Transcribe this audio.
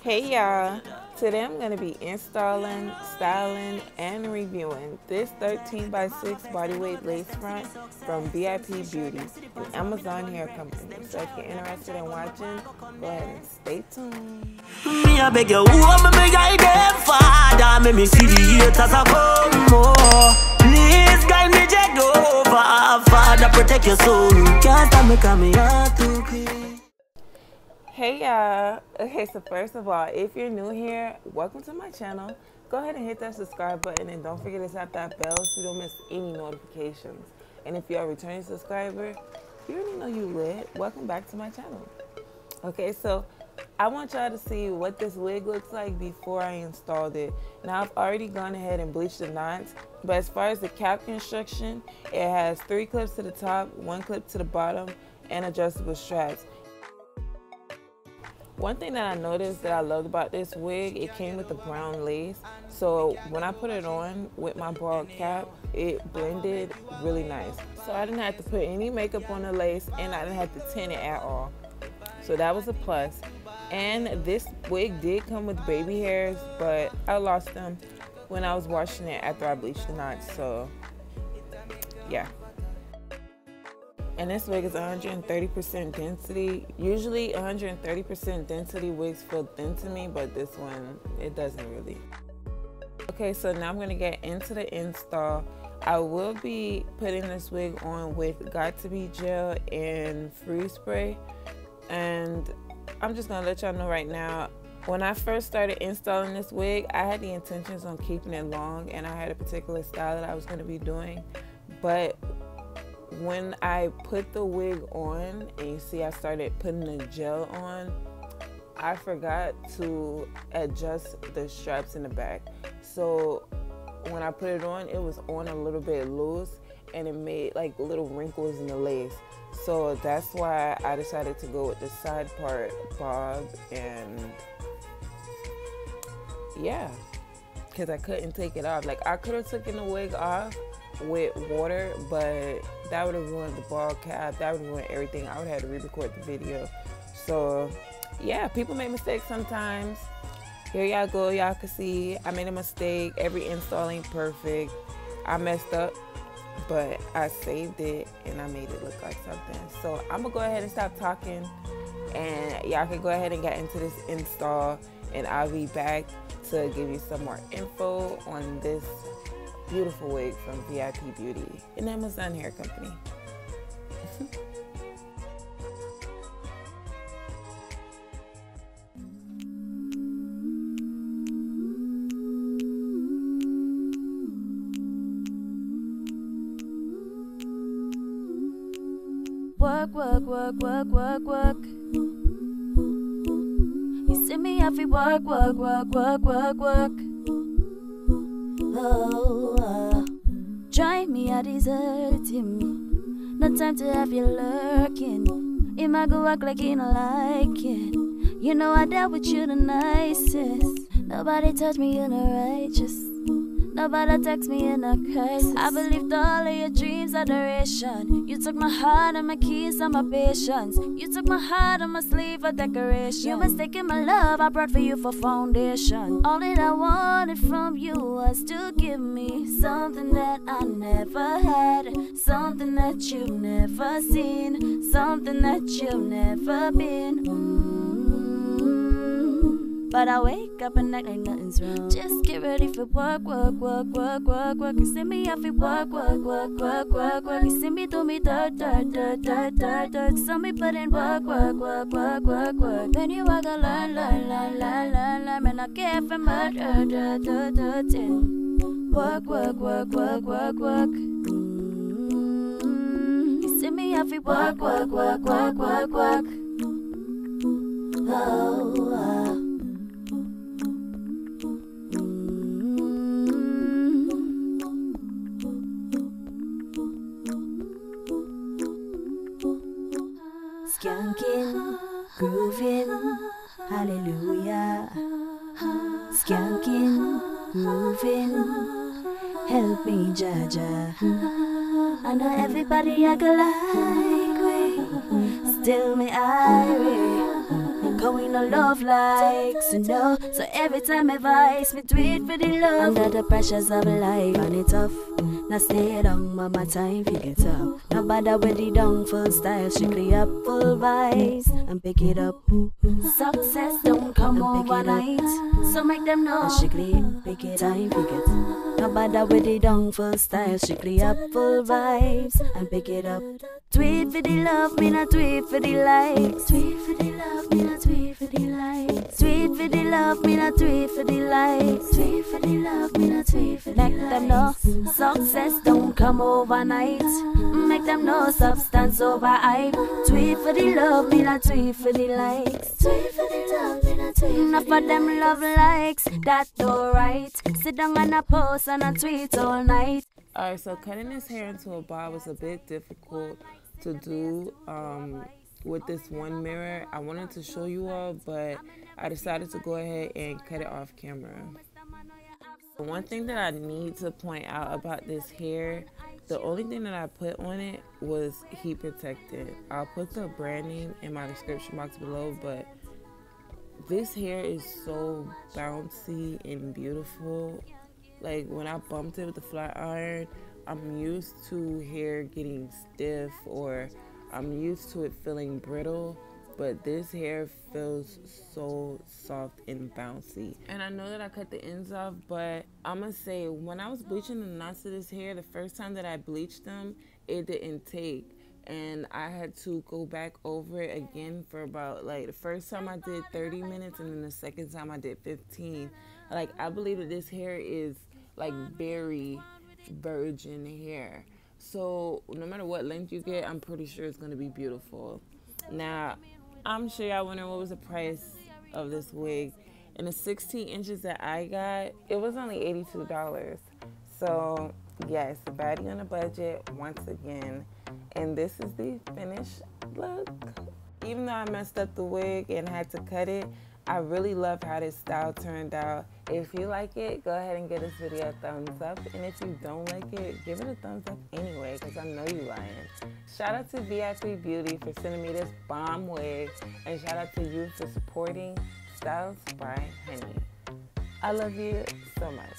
Hey y'all, today I'm going to be installing, styling, and reviewing this 13x6 bodyweight lace front from VIP Beauty, an Amazon hair company. So if you're interested in watching, go ahead and stay tuned. Me I beg you, me guide them father, make me see the haters a come more. Please guide me jag over, father protect your soul. Can't stop me coming out to queen. Hey y'all, okay, so first of all, if you're new here, welcome to my channel. Go ahead and hit that subscribe button and don't forget to tap that bell so you don't miss any notifications. And if you're a returning subscriber, you already know you lit. Welcome back to my channel. Okay, so I want y'all to see what this wig looks like before I installed it. Now I've already gone ahead and bleached the knots, but as far as the cap construction, it has 3 clips to the top, 1 clip to the bottom, and adjustable straps. One thing that I noticed that I loved about this wig, it came with the brown lace. So when I put it on with my bald cap, it blended really nice. So I didn't have to put any makeup on the lace and I didn't have to tint it at all. So that was a plus. And this wig did come with baby hairs, but I lost them when I was washing it after I bleached the knots. So yeah. And this wig is 130% density. Usually 130% density wigs feel thin to me, but this one, it doesn't really. Okay, so now I'm gonna get into the install. I will be putting this wig on with Got To Be gel and freeze spray. And I'm just gonna let y'all know right now, when I first started installing this wig, I had the intentions on keeping it long and I had a particular style that I was gonna be doing. But when I put the wig on, and you see I started putting the gel on, I forgot to adjust the straps in the back. So when I put it on, it was on a little bit loose and it made like little wrinkles in the lace. So that's why I decided to go with the side part bob, and yeah, because I couldn't take it off. Like I could have taken the wig off with water, but that would have ruined the bald cap, that would have ruined everything. I would have had to re-record the video. So yeah, people make mistakes sometimes. Here y'all go, y'all can see I made a mistake. Every install ain't perfect. I messed up, but I saved it and I made it look like something. So I'm gonna go ahead and stop talking and y'all can go ahead and get into this install, and I'll be back to give you some more info on this beautiful wig from VIP Beauty, an Amazon hair company. Work, work, work, work, work, work. You see me every work, work, work, work, work, work. Oh, drive me, I desert him. No time to have you lurking. It might go act like you don't like it. You know I dealt with you the nicest. Nobody touched me in a righteous. Nobody text me in a crisis. I believed all of your dreams are duration. You took my heart and my keys and my patience. You took my heart and my sleeve for decoration. You mistaken my love I brought for you for foundation. All that I wanted from you was to give me something that I never had, something that you've never seen, something that you've never been. But I wake up and act like nothing's wrong. Just get ready for work, work, work, work, work, work. You see me off it, work, work, work, work, work, work. You see me do me dirt, dirt, dirt, dirt, dirt, dirt. So me put in work, work, work, work, work, work. Then you are gonna learn, learn, learn, learn, learn, learn. Man, I care for murder, dirt, dirt, dirt, dirt. Work, work, work, work, work, work. You see me off it, work, work, work, work, work, work. Oh, skanking, grooving, hallelujah. Skanking, grooving, help me, Jaja. I know everybody I go like we, still me irie. Cause we no love likes, you know. So every time I vice, me tweet for the love. Under the pressures of life, and it's tough. Now stay down, mama, time to get up. Now bother with the down, full style, strictly up, full vibes, and pick it up. Success don't come overnight, so make them know. Strictly pick it, time to get. Now bother with the down, full style, strictly up, full vibes, and pick it up. Tweet for the love, me not tweet for the likes. Tweet for the love, me not tweet for the likes. Tweet for the love, me not tweet for the likes. Tweet for the love, me not tweet for the likes. Make them know success don't come overnight. Make them know substance over hype. Tweet for the love, me not tweet for the likes. Tweet for the love, me not tweet. Enough of them love likes, that's alright. Sit down on a post and a tweet all night. Alright, so cutting his hair into a bob was a bit difficult to do with this one mirror. I wanted to show you all, but I decided to go ahead and cut it off camera. One thing that I need to point out about this hair, the only thing that I put on it was heat protectant. I'll put the brand name in my description box below, but this hair is so bouncy and beautiful. Like when I bumped it with the flat iron, I'm used to hair getting stiff, or I'm used to it feeling brittle, but this hair feels so soft and bouncy. And I know that I cut the ends off, but I'm gonna say when I was bleaching the knots of this hair, the first time that I bleached them, it didn't take. And I had to go back over it again for about, like, the first time I did 30 minutes and then the second time I did 15. Like, I believe that this hair is like very virgin hair, so no matter what length you get, I'm pretty sure it's going to be beautiful. Now I'm sure y'all wondering what was the price of this wig, and the 16 inches that I got, it was only $82. So yes, a baddie on a budget once again. And this is the finished look. Even though I messed up the wig and had to cut it, I really love how this style turned out. If you like it, go ahead and give this video a thumbs up. And if you don't like it, give it a thumbs up anyway, because I know you lying. Shout out to VIP Beauty for sending me this bomb wig. And shout out to you for supporting Styles by Henny. I love you so much.